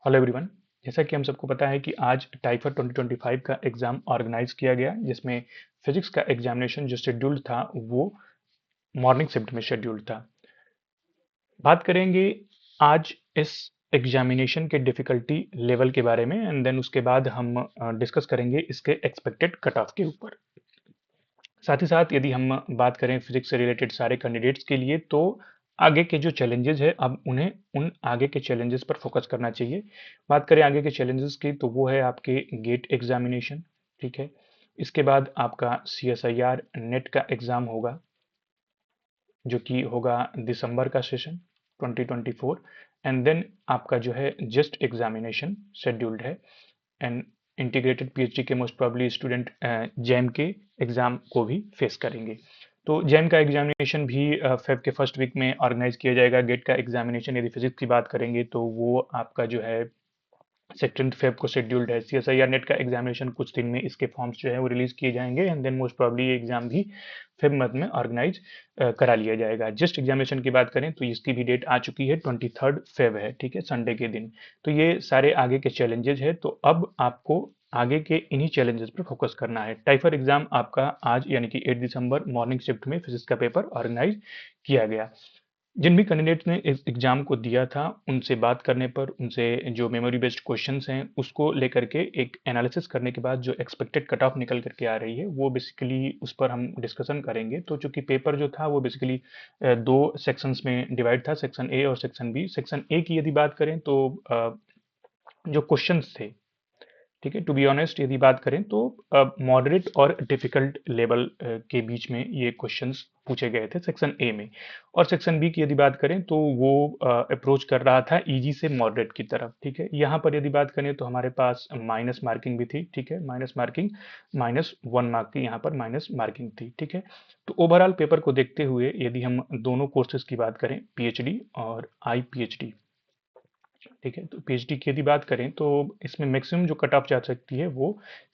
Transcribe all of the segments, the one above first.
Hello everyone. जैसा कि हम सबको पता है कि आज टाइफर 2025 का एग्ज़ाम ऑर्गेनाइज किया गया, जिसमें फिजिक्स का एग्जामिनेशन जो शेड्यूल्ड था वो मॉर्निंग शिफ्ट में शेड्यूल्ड था। बात करेंगे आज इस एग्जामिनेशन के डिफ़िकल्टी लेवल के बारे में एंड देन उसके बाद हम डिस्कस करेंगे इसके एक्सपेक्टेड कट ऑफ के ऊपर। साथ ही साथ यदि हम बात करें फिजिक्स से रिलेटेड सारे कैंडिडेट्स के लिए, तो आगे के जो चैलेंजेस है अब उन्हें उन आगे के चैलेंजेस पर फोकस करना चाहिए। बात करें आगे के चैलेंजेस की, तो वो है आपके गेट एग्जामिनेशन। ठीक है, इसके बाद आपका CSIR नेट का एग्ज़ाम होगा, जो कि होगा दिसंबर का सेशन 2024। एंड देन आपका जो है जस्ट एग्जामिनेशन शेड्यूल्ड है। एंड इंटीग्रेटेड PhD के मोस्ट प्रॉब्ली स्टूडेंट जैम के एग्जाम को भी फेस करेंगे। तो जैम का एग्जामिनेशन भी फेब के फर्स्ट वीक में ऑर्गेनाइज किया जाएगा। गेट का एग्जामिनेशन यदि फिजिक्स की बात करेंगे तो वो आपका जो है 2 फेब को शेड्यूल्ड है। CSIR नेट का एग्जामिनेशन कुछ दिन में इसके फॉर्म्स जो है वो रिलीज किए जाएंगे एंड देन मोस्ट प्रॉब्ली ये एग्जाम भी फेब मंथ में ऑर्गेनाइज करा लिया जाएगा। जस्ट एग्जामिनेशन की बात करें तो इसकी भी डेट आ चुकी है, 23 फेब है। ठीक है, संडे के दिन। तो ये सारे आगे के चैलेंजेस है, तो अब आपको आगे के इन्हीं चैलेंजेस पर फोकस करना है। टाइफर एग्जाम आपका आज यानी कि 8 दिसंबर मॉर्निंग शिफ्ट में फिजिक्स का पेपर ऑर्गेनाइज किया गया। जिन भी कैंडिडेट्स ने इस एग्जाम को दिया था, उनसे बात करने पर उनसे जो मेमोरी बेस्ड क्वेश्चंस हैं उसको लेकर के एक एनालिसिस करने के बाद जो एक्सपेक्टेड कट ऑफ निकल करके आ रही है वो बेसिकली उस पर हम डिस्कशन करेंगे। तो चूंकि पेपर जो था वो बेसिकली दो सेक्शंस में डिवाइड था, सेक्शन ए और सेक्शन बी। सेक्शन ए की यदि बात करें तो जो क्वेश्चंस थे, ठीक है, टू बी ऑनेस्ट यदि बात करें तो मॉडरेट और डिफिकल्ट लेवल के बीच में ये क्वेश्चंस पूछे गए थे सेक्शन ए में। और सेक्शन बी की यदि बात करें तो वो अप्रोच कर रहा था इजी से मॉडरेट की तरफ। ठीक है, यहाँ पर यदि बात करें तो हमारे पास माइनस मार्किंग भी थी। ठीक है, माइनस मार्किंग, -1 मार्क की यहाँ पर माइनस मार्किंग थी। ठीक है, तो ओवरऑल पेपर को देखते हुए यदि हम दोनों कोर्सेज की बात करें, PhD और IPhD, ठीक है, तो PhD की यदि बात करें तो इसमें मैक्सिमम जो कट ऑफ जा सकती है वो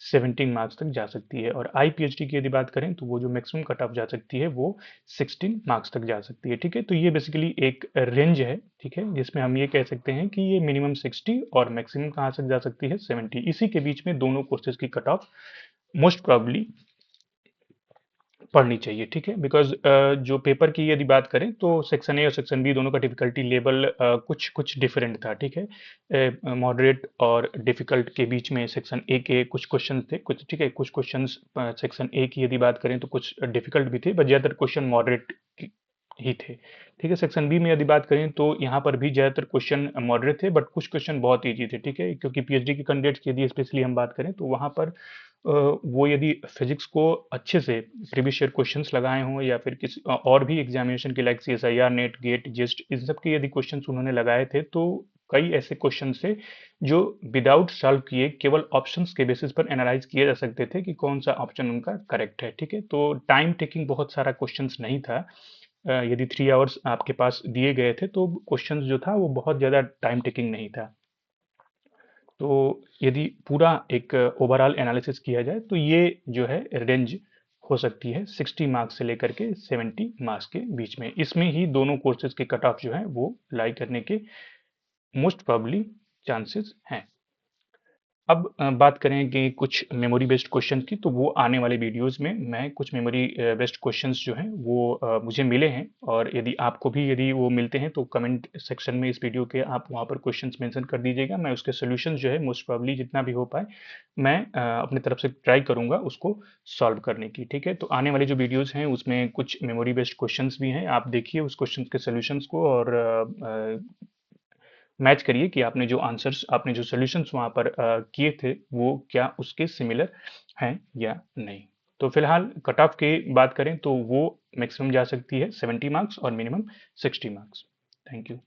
17 मार्क्स तक जा सकती है। और IPhD की यदि बात करें तो वो जो मैक्सिमम कट ऑफ जा सकती है वो 16 मार्क्स तक जा सकती है। ठीक है, तो ये बेसिकली एक रेंज है। ठीक है, जिसमें हम ये कह सकते हैं कि ये मिनिमम 60 और मैक्सिमम कहाँ तक जा सकती है 70। इसी के बीच में दोनों कोर्सेज की कट ऑफ मोस्ट प्रॉब्ली पढ़नी चाहिए। ठीक है, बिकॉज जो पेपर की यदि बात करें तो सेक्शन ए और सेक्शन बी दोनों का डिफिकल्टी लेवल कुछ कुछ डिफरेंट था। ठीक है, मॉडरेट और डिफिकल्ट के बीच में सेक्शन ए के कुछ क्वेश्चन थे, कुछ, ठीक है, कुछ क्वेश्चंस सेक्शन ए की यदि बात करें तो कुछ डिफिकल्ट भी थे, बट ज़्यादातर क्वेश्चन मॉडरेट ही थे। ठीक है, सेक्शन बी में यदि बात करें तो यहाँ पर भी ज़्यादातर क्वेश्चन मॉडरेट थे, बट कुछ क्वेश्चन बहुत ईजी थे। ठीक है, क्योंकि PhD के कैंडिडेट्स की यदि स्पेशली हम बात करें तो वहाँ पर वो यदि फिजिक्स को अच्छे से प्रीवियस ईयर क्वेश्चंस लगाए हों या फिर किसी और भी एग्जामिनेशन के लाइक CSIR नेट, गेट, जेस्ट, इन सब के यदि क्वेश्चंस उन्होंने लगाए थे, तो कई ऐसे क्वेश्चन थे जो विदाउट सॉल्व किए केवल ऑप्शंस के बेसिस पर एनालाइज किए जा सकते थे कि कौन सा ऑप्शन उनका करेक्ट है। ठीक है, तो टाइम टेकिंग बहुत सारा क्वेश्चंस नहीं था। यदि 3 आवर्स आपके पास दिए गए थे तो क्वेश्चंस जो था वो बहुत ज़्यादा टाइम टेकिंग नहीं था। तो यदि पूरा एक ओवरऑल एनालिसिस किया जाए तो ये जो है रेंज हो सकती है 60 मार्क्स से लेकर के 70 मार्क्स के बीच में। इसमें ही दोनों कोर्सेज के कट ऑफ जो है वो लाई करने के मोस्ट प्रोबेबली चांसेस हैं। अब बात करें कि कुछ मेमोरी बेस्ड क्वेश्चन की, तो वो आने वाले वीडियोस में मैं कुछ मेमोरी बेस्ड क्वेश्चंस जो हैं वो मुझे मिले हैं, और यदि आपको भी यदि वो मिलते हैं तो कमेंट सेक्शन में इस वीडियो के आप वहाँ पर क्वेश्चंस मेंशन कर दीजिएगा। मैं उसके सॉल्यूशंस जो है मोस्ट प्रोबेबली जितना भी हो पाए मैं अपनी तरफ से ट्राई करूँगा उसको सॉल्व करने की। ठीक है, तो आने वाले जो वीडियोज़ हैं उसमें कुछ मेमोरी बेस्ड क्वेश्चंस भी हैं, आप देखिए उस क्वेश्चन के सॉल्यूशंस को और मैच करिए कि आपने जो आंसर्स, आपने जो सॉल्यूशंस वहाँ पर किए थे वो क्या उसके सिमिलर हैं या नहीं। तो फिलहाल कट ऑफ की बात करें तो वो मैक्सिमम जा सकती है 70 मार्क्स और मिनिमम 60 मार्क्स। Thank you.